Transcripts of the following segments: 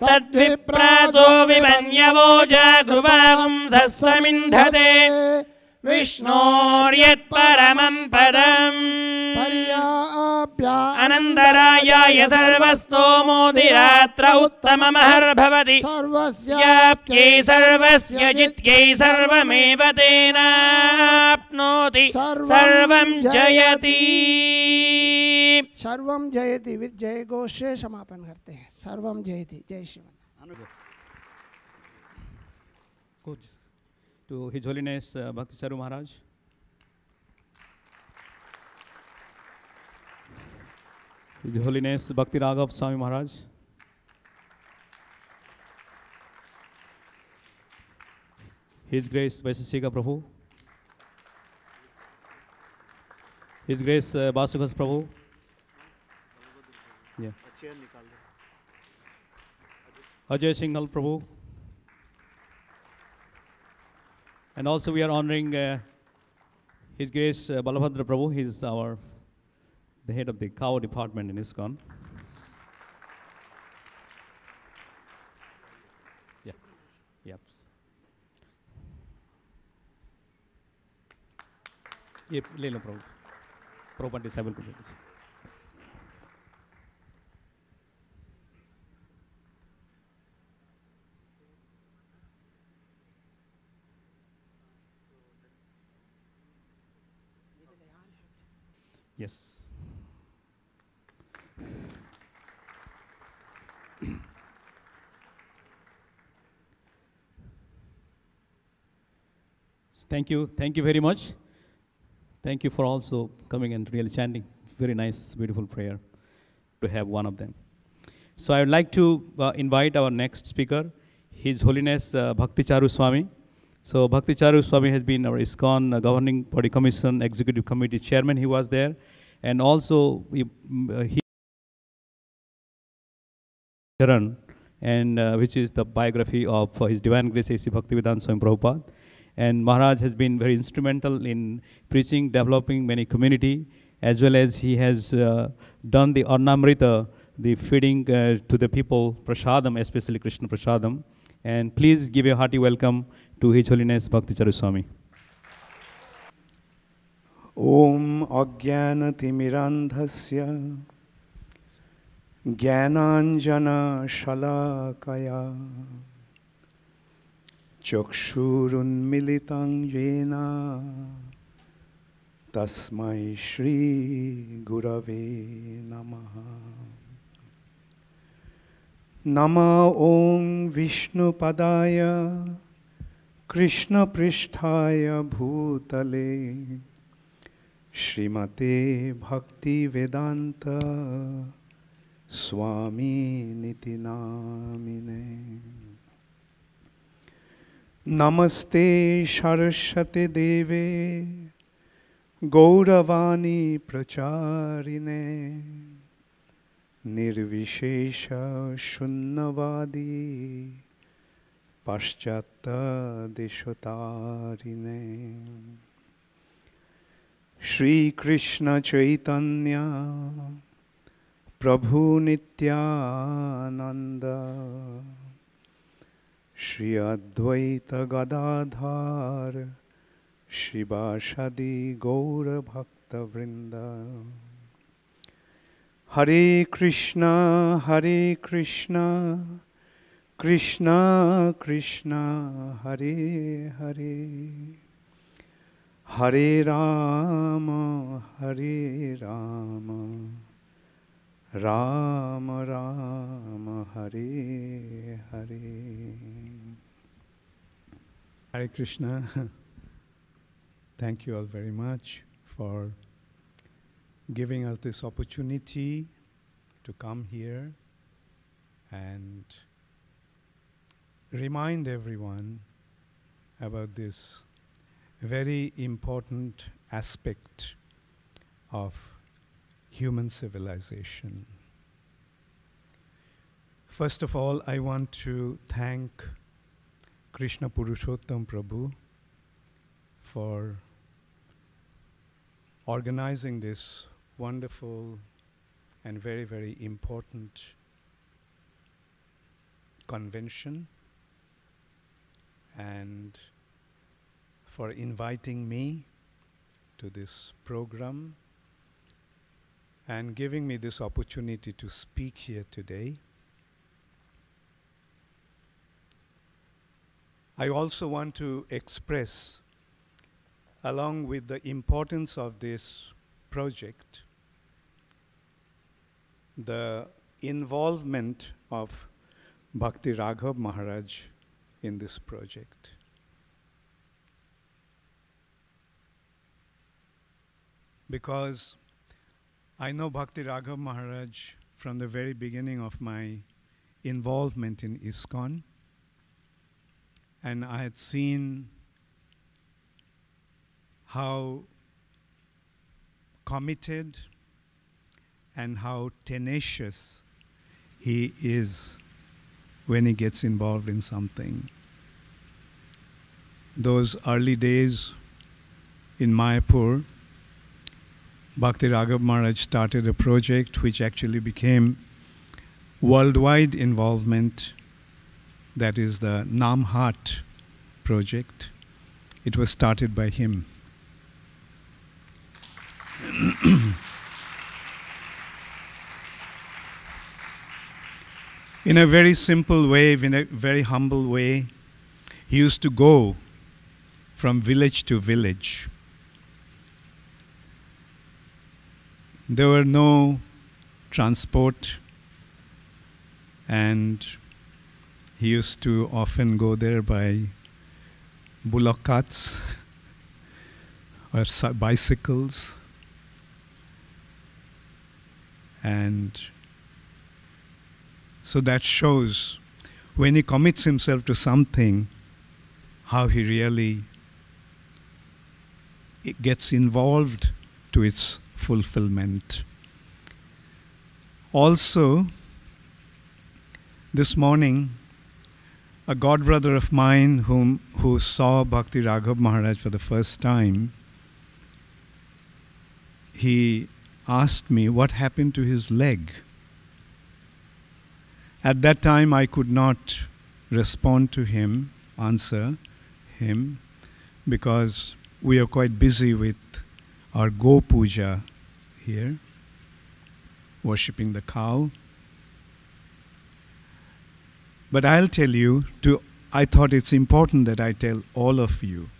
तद्विप्रासो विमन्यवो जागृवागुं सस्वमिन्धते विष्णोर्यत्परमं पदम् अनन्तरायाय सर्वस्तोमोदिरात्र उत्तममहर्भवति सर्वस्याप्यै सर्वस्य जित्यै सर्वमेव तेनाप्नोति सर्वं जयति। सर्वम जयति विद जय घोष से समापन करते हैं। सर्वम जयति। जय श्रीमान। To His Holiness Bhakti Charu Maharaj. His Holiness Bhakti Raghav Swami Maharaj. His Grace Vaiseshika Prabhu. His Grace Basugas Prabhu. Yeah. Ajay Singhal Prabhu. And also we are honoring His Grace Balabhadra Prabhu. He is the head of the cow department in ISKCON. Yeah. Yep. Yep. ले लो Prabhu. Prabhu disciple को Yes. Thank you very much. Thank you for also coming and really chanting. Very nice, beautiful prayer to have one of them. So I would like to invite our next speaker, His Holiness Bhakti Charu Swami. So Bhakti Charu Swami has been our ISKCON Governing Body Commission Executive Committee Chairman. He was there. And also he and which is the biography of His Divine Grace A.C. Bhaktivedanta Swami Prabhupada. And Maharaj has been very instrumental in preaching, developing many community, as well as he has done the Arnamrita, the feeding to the people, Prasadam, especially Krishna Prasadam. And please give a hearty welcome to His Holiness Bhakti Charu Swami. Om Ajnanatimirandhasya Jnananjana Shalakaya Chakshurunmilitam Yena Tasmai Shri Gurave Namaha. Nama Om Vishnu Padaya Krishna Pristhaya Bhutale Srimate Bhakti Vedanta Swami Niti Namine. Namaste Saraswati Deve Gauravani Pracharine Nirvishesha Shunnavadi Paschata Deshotarine. Shri Krishna Chaitanya Prabhu Nityananda Shri Advaita Gadadhar Shivashadi Gaura Bhakta Vrinda. Hare Krishna Krishna Krishna Hare Hare Hare Rama Rama Rama Hare Hare. Hare Krishna. Thank you all very much for giving us this opportunity to come here and remind everyone about this very important aspect of human civilization. First of all, I want to thank Krishna Purushottam Prabhu for organizing this wonderful and very, very important convention and for inviting me to this program and giving me this opportunity to speak here today. I also want to express, along with the importance of this project, the involvement of Bhakti Raghav Maharaj in this project. Because I know Bhakti Raghav Maharaj from the very beginning of my involvement in ISKCON, and I had seen how committed and how tenacious he is when he gets involved in something. Those early days in Mayapur, Bhakti Raghav Maharaj started a project which actually became worldwide involvement. That is the Namhat project. It was started by him. In a very simple way, in a very humble way, he used to go from village to village. There were no transport, and he used to often go there by bullock carts or bicycles. And so that shows when he commits himself to something, how he really gets involved to its fulfillment. Also, this morning, a godbrother of mine who saw Bhakti Raghav Maharaj for the first time, he asked me what happened to his leg. At that time, I could not respond to him, answer him, because we are quite busy with our Go Puja here, worshipping the cow. But I'll tell you, I thought it's important that I tell all of you.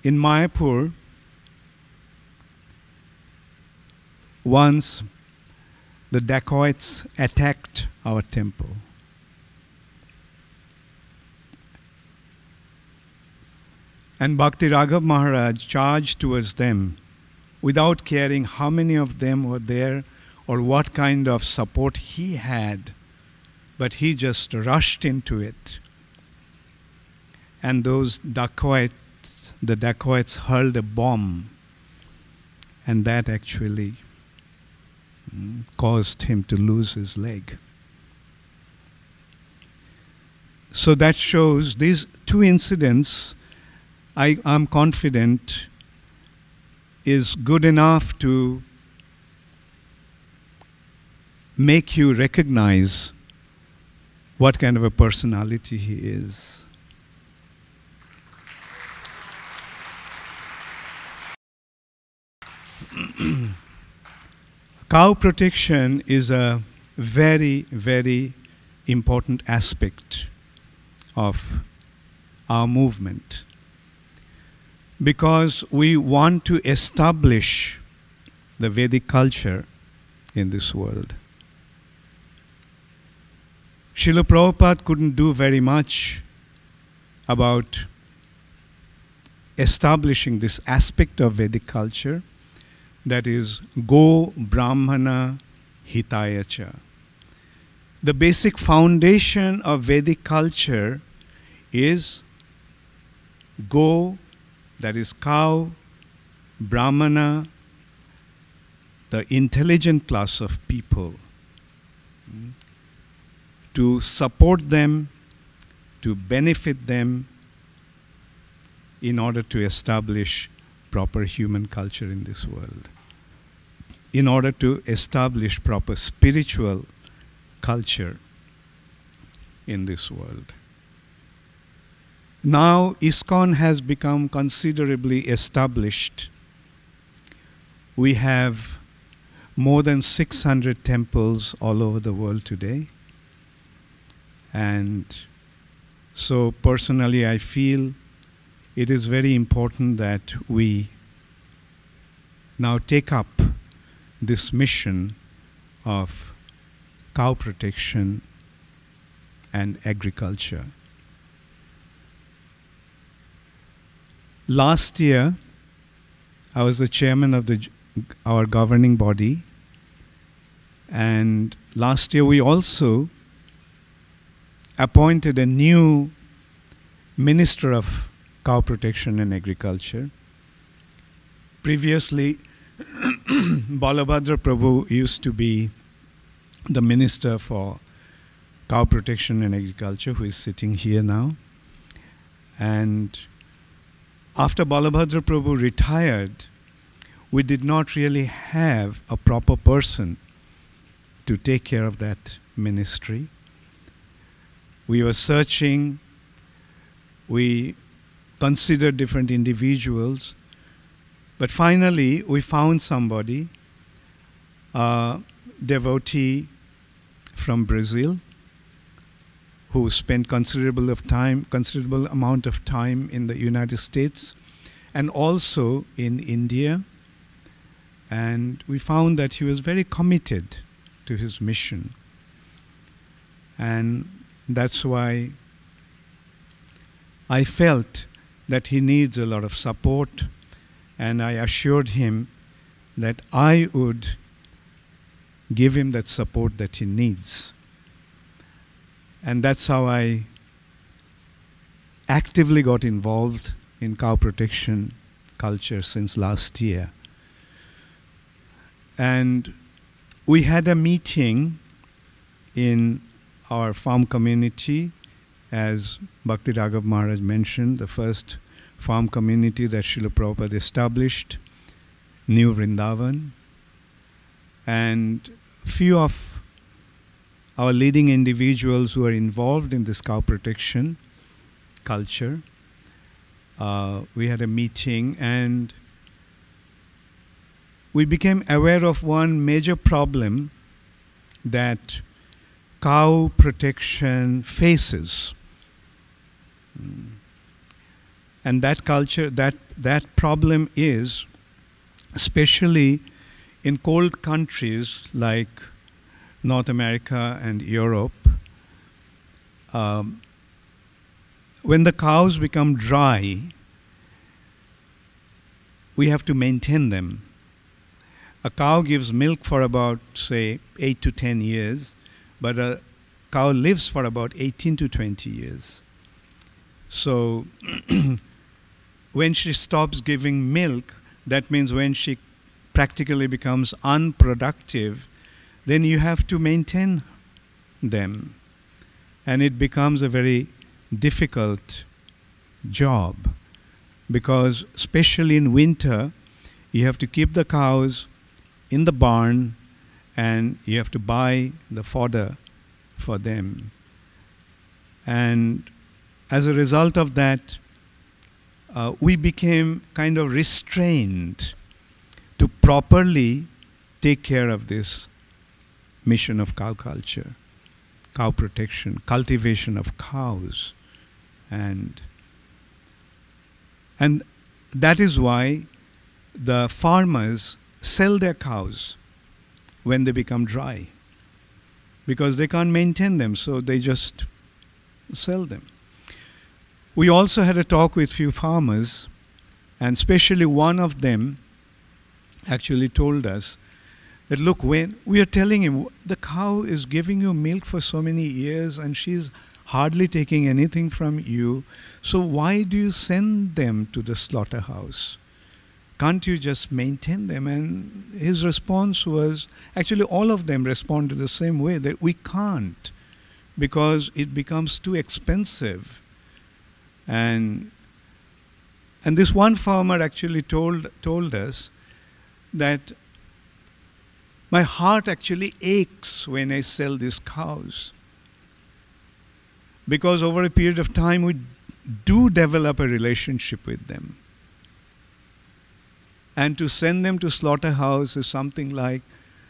In Mayapur, once the dacoits attacked our temple. And Bhakti Raghav Maharaj charged towards them without caring how many of them were there or what kind of support he had, but he just rushed into it. And those dacoits, the dacoits hurled a bomb, and that actually caused him to lose his leg. So that shows these two incidents, I'm confident, is good enough to make you recognize what kind of a personality he is. Cow protection is a very, very important aspect of our movement, because we want to establish the Vedic culture in this world. Srila Prabhupada couldn't do very much about establishing this aspect of Vedic culture, that is Go Brahmana Hitayacha. The basic foundation of Vedic culture is Go, that is cow, Brahmana, the intelligent class of people, to support them, to benefit them in order to establish proper human culture in this world. in order to establish proper spiritual culture in this world. Now ISKCON has become considerably established. We have more than 600 temples all over the world today. And so personally I feel it is very important that we now take up this mission of cow protection and agriculture. Last year, I was the chairman of our governing body, and last year we also appointed a new Minister of Cow Protection and Agriculture. Previously, Balabhadra Prabhu used to be the Minister for Cow Protection and Agriculture, who is sitting here now. And after Balabhadra Prabhu retired, we did not really have a proper person to take care of that ministry. We were searching, we considered different individuals, but finally we found somebody, a devotee from Brazil, who spent considerable amount of time in the United States and also in India. And we found that he was very committed to his mission. And that's why I felt that he needs a lot of support, and I assured him that I would give him that support that he needs. And that's how I actively got involved in cow protection culture since last year. And we had a meeting in our farm community, as Bhakti Raghav Maharaj mentioned, the first farm community that Srila Prabhupada established, New Vrindavan. And few of our leading individuals who are involved in this cow protection culture, we had a meeting, and we became aware of one major problem that cow protection faces. And that culture, that problem is, especially in cold countries like North America and Europe, when the cows become dry, we have to maintain them. A cow gives milk for about, say, 8 to 10 years, but a cow lives for about 18 to 20 years. So when she stops giving milk, that means when she practically becomes unproductive, then you have to maintain them. And it becomes a very difficult job, because especially in winter, you have to keep the cows in the barn and you have to buy the fodder for them. And as a result of that, we became kind of restrained to properly take care of this mission of cow culture, cow protection, cultivation of cows. And that is why the farmers sell their cows when they become dry, because they can't maintain them, so they just sell them. We also had a talk with few farmers, and especially one of them actually told us that, look, when we are telling him, the cow is giving you milk for so many years and she's hardly taking anything from you, so why do you send them to the slaughterhouse? Can't you just maintain them? And his response was, actually all of them responded the same way, that we can't, because it becomes too expensive. And this one farmer actually told us that My heart actually aches when I sell these cows. Because over a period of time, we do develop a relationship with them. And to send them to slaughterhouse is something like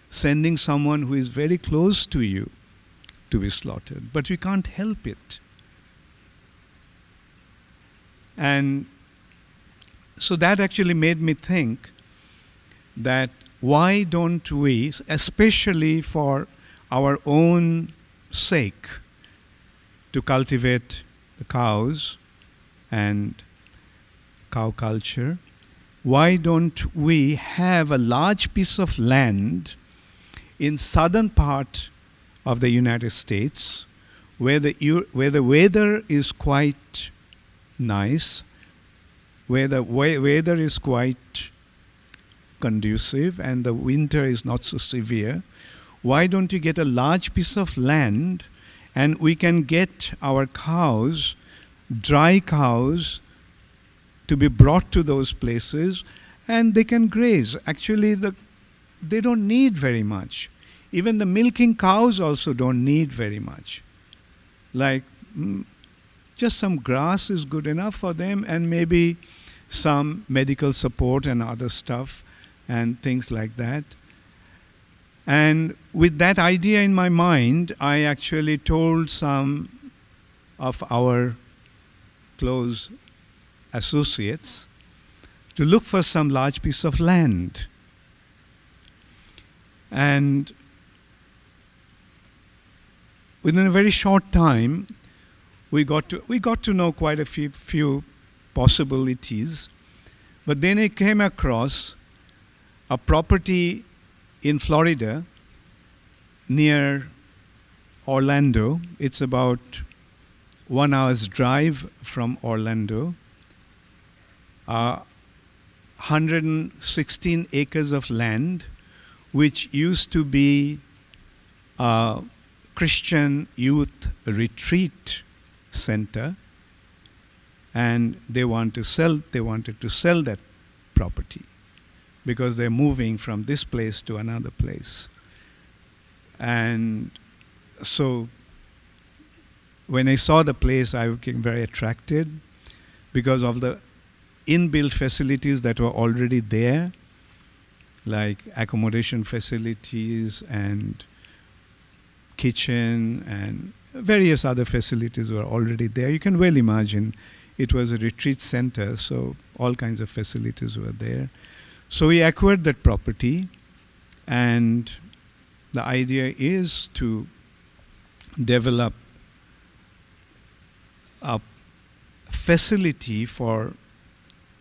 sending someone who is very close to you to be slaughtered. But we can't help it. And so that actually made me think that why don't we, especially for our own sake, to cultivate the cows and cow culture, why don't we have a large piece of land in southern part of the United States where the weather is quite nice, where the weather is quite conducive and the winter is not so severe? Why don't you get a large piece of land and we can get our cows, dry cows, to be brought to those places and they can graze. Actually, they don't need very much. Even the milking cows also don't need very much. Like, just some grass is good enough for them and maybe some medical support and other stuff and things like that. And with that idea in my mind, I actually told some of our close associates to look for some large piece of land. And within a very short time, we got to know quite a few possibilities. But then I came across a property in Florida near Orlando. It's about 1 hour's drive from Orlando. 116 acres of land, which used to be a Christian youth retreat center, and they wanted to sell that property because they're moving from this place to another place. And so when I saw the place, I became very attracted because of the inbuilt facilities that were already there, like accommodation facilities and kitchen and various other facilities were already there. You can well imagine it was a retreat center, so all kinds of facilities were there. So we acquired that property, and the idea is to develop a facility for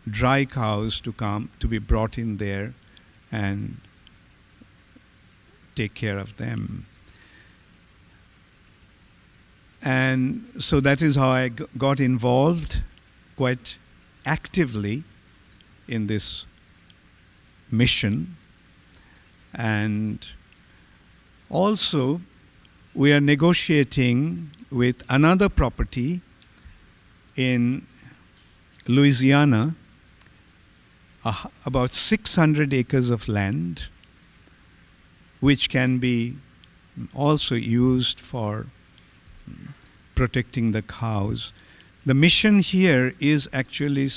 dry cows to come, to be brought in there and take care of them. And so that is how I got involved quite actively in this mission. And also we are negotiating with another property in Louisiana, about 600 acres of land, which can be also used for protecting the cows. The mission here is actually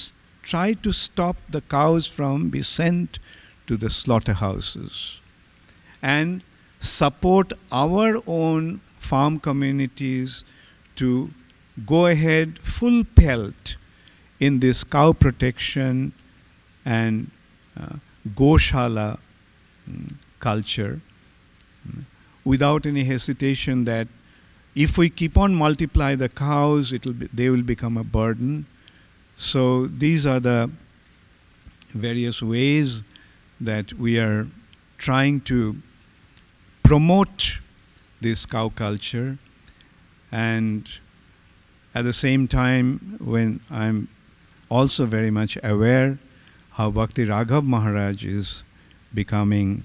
try to stop the cows from being sent to the slaughterhouses and support our own farm communities to go ahead full pelt in this cow protection and Goshala culture, without any hesitation that if we keep on multiply the cows, they will become a burden. So these are the various ways that we are trying to promote this cow culture. And at the same time, when I'm also very much aware how Bhakti Raghav Maharaj is becoming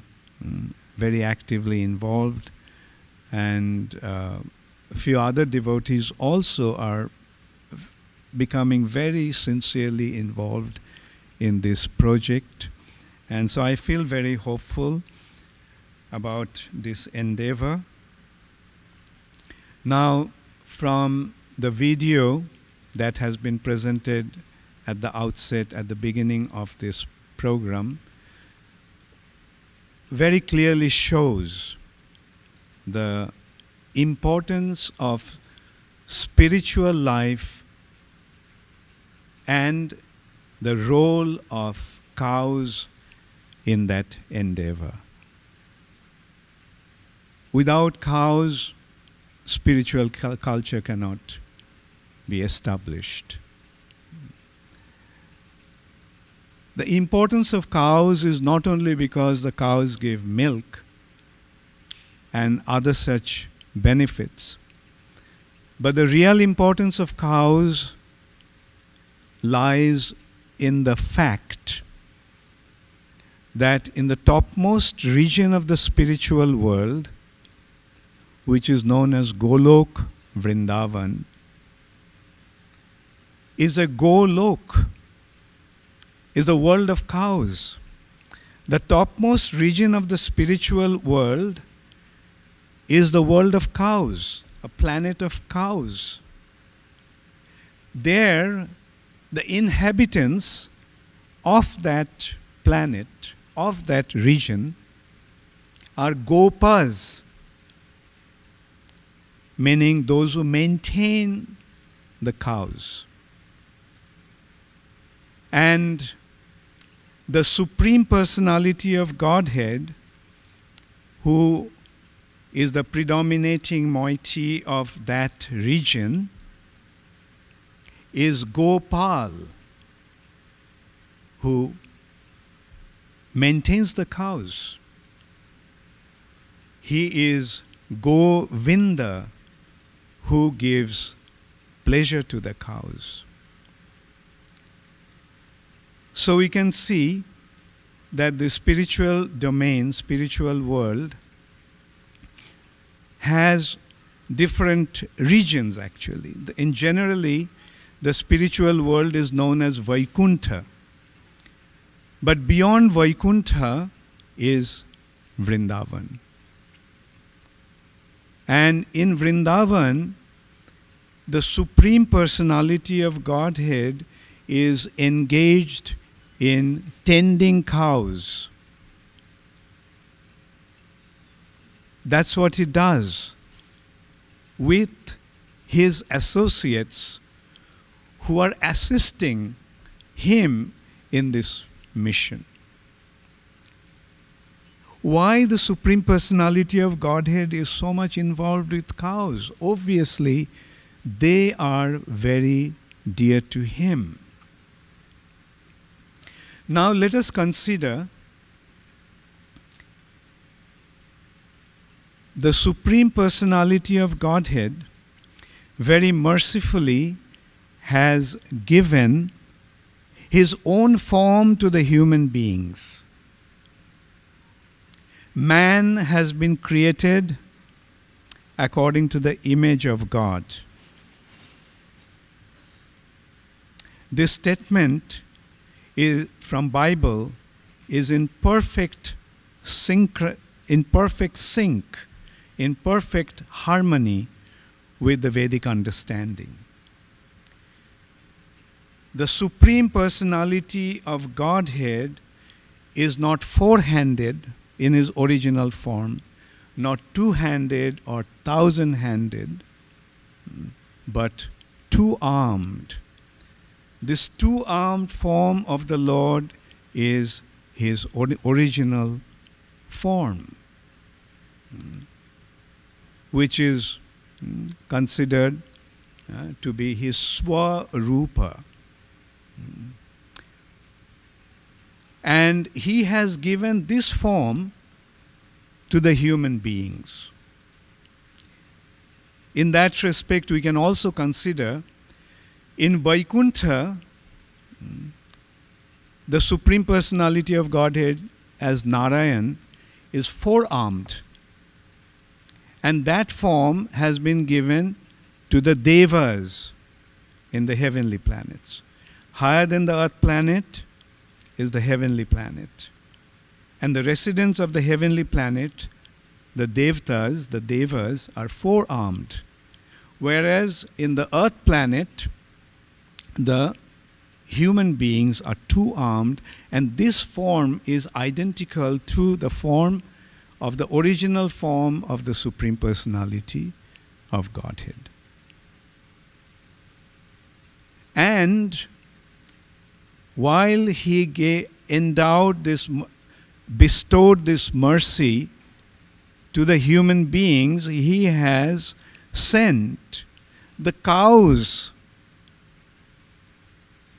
very actively involved, and a few other devotees also are becoming very sincerely involved in this project. And so I feel very hopeful. about this endeavor. Now, from the video that has been presented at the outset, at the beginning of this program, very clearly shows the importance of spiritual life and the role of cows in that endeavor. Without cows, spiritual culture cannot be established. The importance of cows is not only because the cows give milk and other such benefits, but the real importance of cows lies in the fact that in the topmost region of the spiritual world, which is known as Golok Vrindavan, is a Golok, is a world of cows. The topmost region of the spiritual world is the world of cows, a planet of cows. There, the inhabitants of that planet, of that region, are Gopas, meaning those who maintain the cows. And the Supreme Personality of Godhead, who is the predominating moiety of that region, is Gopal, who maintains the cows. He is Govinda, who gives pleasure to the cows. So we can see that the spiritual domain, spiritual world, has different regions actually. In generally, the spiritual world is known as Vaikuntha. But beyond Vaikuntha is Vrindavan. And in Vrindavan, the Supreme Personality of Godhead is engaged in tending cows. That's what he does with his associates who are assisting him in this mission. Why the Supreme Personality of Godhead is so much involved with cows? Obviously, they are very dear to him. Now let us consider the Supreme Personality of Godhead very mercifully has given his own form to the human beings. Man has been created according to the image of God. This statement is from Bible is in perfect sync, in perfect harmony with the Vedic understanding. The Supreme Personality of Godhead is not four-handed in his original form, not two-handed or thousand-handed, but two-armed. This two-armed form of the Lord is his original form, which is considered to be his Swarupa. And he has given this form to the human beings. In that respect, we can also consider in Vaikuntha, the Supreme Personality of Godhead as Narayan is four-armed. And that form has been given to the Devas in the heavenly planets. Higher than the earth planet is the heavenly planet. And the residents of the heavenly planet the devtas, the devas, are four-armed. Whereas in the earth planet, the human beings are two-armed, and this form is identical to the form of the original form of the Supreme Personality of Godhead. And while he bestowed this mercy to the human beings, he has sent the cows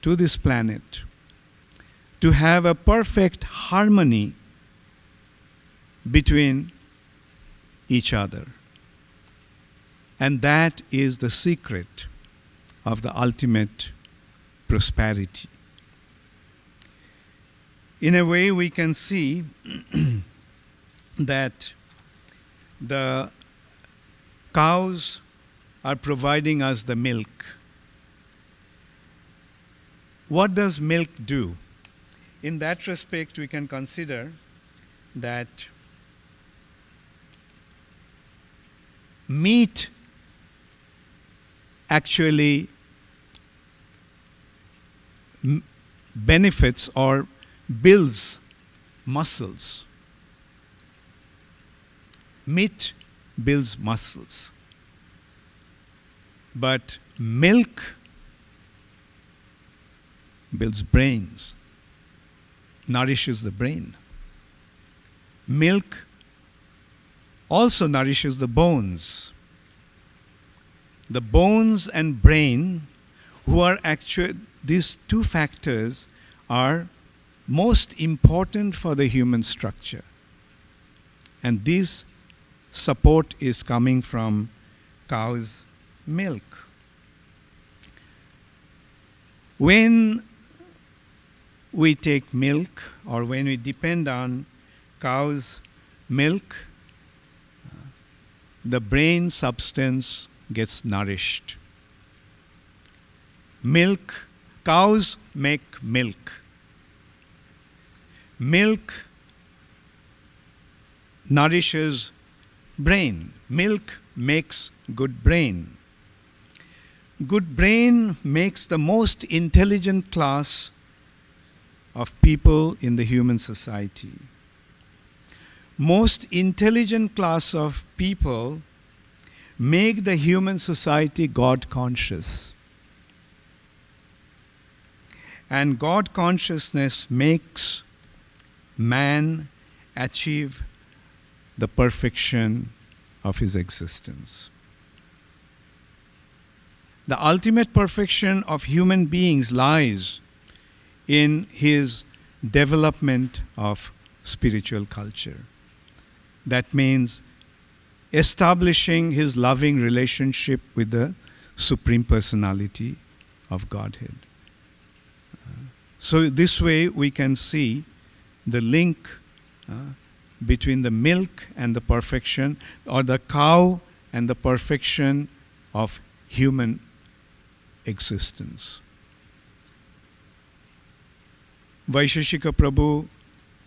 to this planet to have a perfect harmony between each other. And that is the secret of the ultimate prosperity. In a way, we can see that the cows are providing us the milk. What does milk do? In that respect, we can consider that meat actually benefits or builds muscles. Meat builds muscles. But milk builds brains, nourishes the brain. Milk also nourishes the bones. The bones and brain, these two factors are most important for the human structure. And this support is coming from cow's milk. When we take milk, or when we depend on cow's milk, the brain substance gets nourished. Milk, cows make milk. Milk nourishes brain. Milk makes good brain. Good brain makes the most intelligent class of people in the human society. Most intelligent class of people make the human society God conscious. And God consciousness makes man achieve the perfection of his existence. The ultimate perfection of human beings lies in his development of spiritual culture. That means establishing his loving relationship with the Supreme Personality of Godhead. So this way we can see the link between the milk and the perfection, or the cow and the perfection of human existence. Vaisheshika Prabhu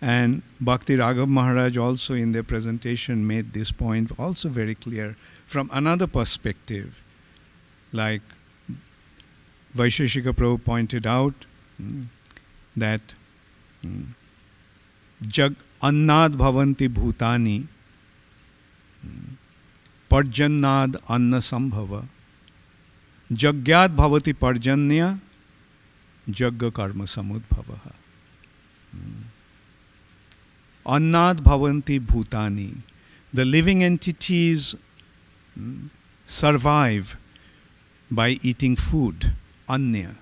and Bhakti Raghav Maharaj also in their presentation made this point also very clear from another perspective. Like Vaisheshika Prabhu pointed out that Jag annad bhavanti bhutani parjannad anna sambhava jagyad bhavati parjanya jagga karma samudbhavaha. Annad bhavanti bhutani. The living entities survive by eating food, anya.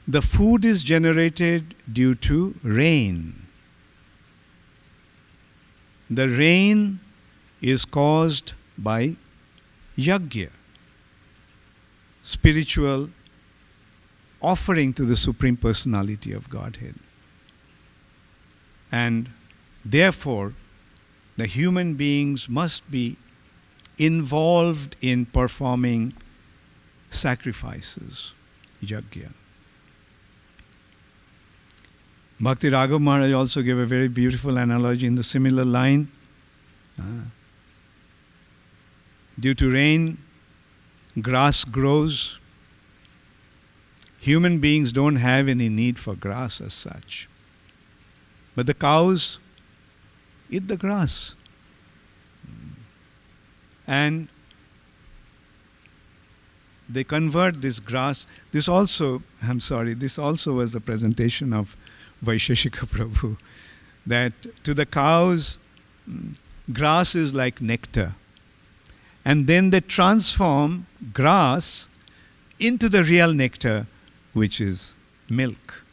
The food is generated due to rain. The rain is caused by yajna, spiritual offering to the Supreme Personality of Godhead. And therefore, the human beings must be involved in performing sacrifices, yajna. Bhakti Raghav Maharaj also gave a very beautiful analogy in the similar line. Due to rain, grass grows. Human beings don't have any need for grass as such. But the cows eat the grass. And they convert this grass. This also was the presentation of Vaisheshika Prabhu, that to the cows, grass is like nectar. And then they transform grass into the real nectar, which is milk.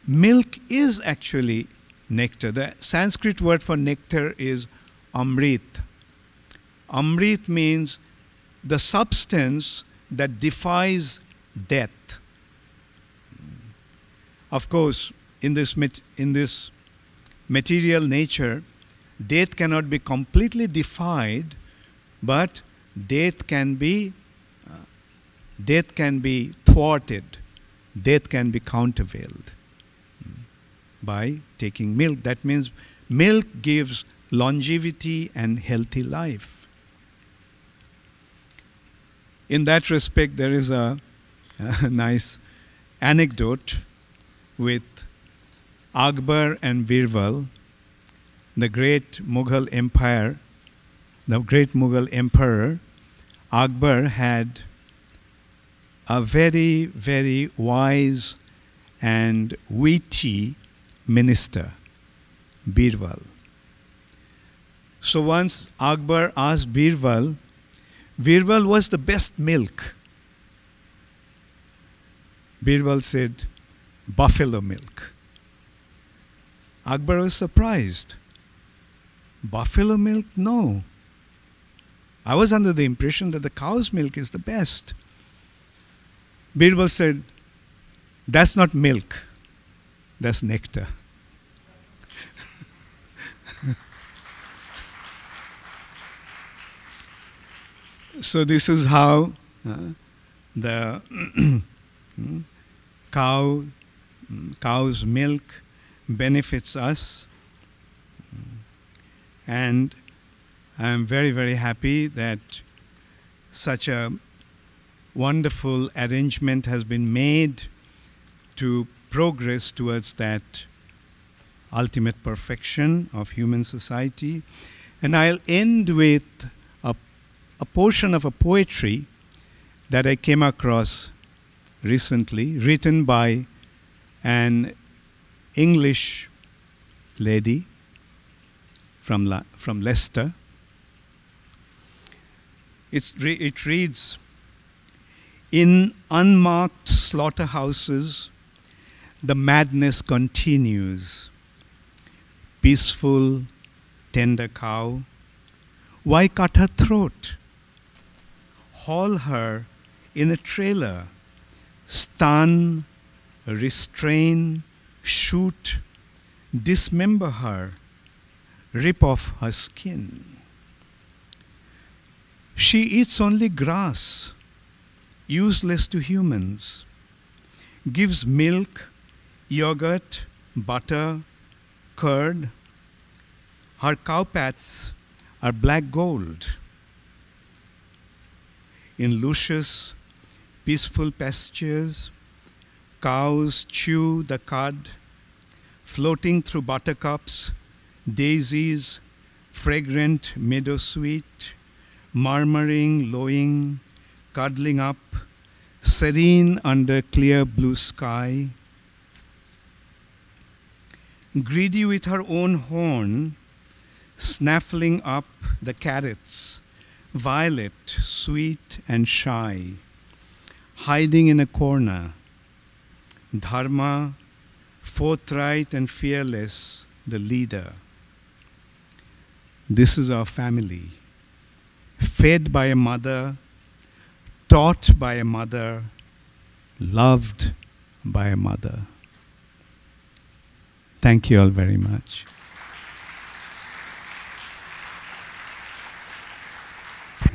Milk is actually nectar. The Sanskrit word for nectar is amrit. Amrit means the substance that defies death. Of course, in this material nature, death cannot be completely defied, but death can be thwarted. Death can be countervailed by taking milk. That means milk gives longevity and healthy life. In that respect, there is a nice anecdote with Akbar and Birbal, the great Mughal empire. The great Mughal emperor Akbar had a very, very wise and witty minister, Birbal. So once Akbar asked Birbal was the best milk. Birbal said, buffalo milk. Akbar was surprised. Buffalo milk? No. I was under the impression that the cow's milk is the best. Birbal said, that's not milk, that's nectar. So this is how the cow's milk benefits us. And I am very, very happy that such a wonderful arrangement has been made to progress towards that ultimate perfection of human society. And I'll end with a portion of a poetry that I came across recently, written by an English lady from Leicester. It reads, in unmarked slaughterhouses, the madness continues. Peaceful, tender cow, why cut her throat? Haul her in a trailer, stun, restrain, shoot, dismember her, rip off her skin. She eats only grass, useless to humans, gives milk, yogurt, butter, curd. Her cowpats are black gold. In luscious, peaceful pastures, cows chew the cud, floating through buttercups, daisies, fragrant meadow sweet, murmuring, lowing, cuddling up, serene under clear blue sky. Greedy with her own horn, snaffling up the carrots, violet, sweet and shy, hiding in a corner. Dharma, forthright and fearless, the leader. This is our family, fed by a mother, taught by a mother, loved by a mother. Thank you all very much.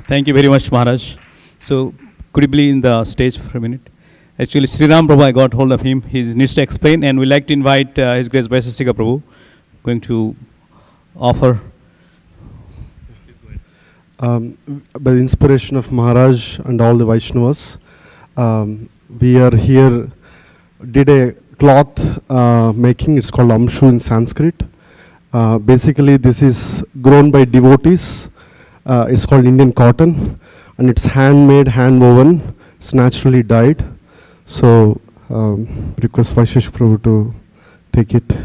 Thank you very much, Maharaj. So, could you be in the stage for a minute? Actually, Sri Ram Prabhu, I got hold of him. He needs to explain, and we'd like to invite His Grace Vaisheshika Prabhu, going to offer. By the inspiration of Maharaj and all the Vaishnavas, we are here, did a cloth making. It's called Amshu in Sanskrit. Basically, this is grown by devotees. It's called Indian cotton, and it's handmade, hand woven. It's naturally dyed. So, request Vaishesh Prabhu to take it.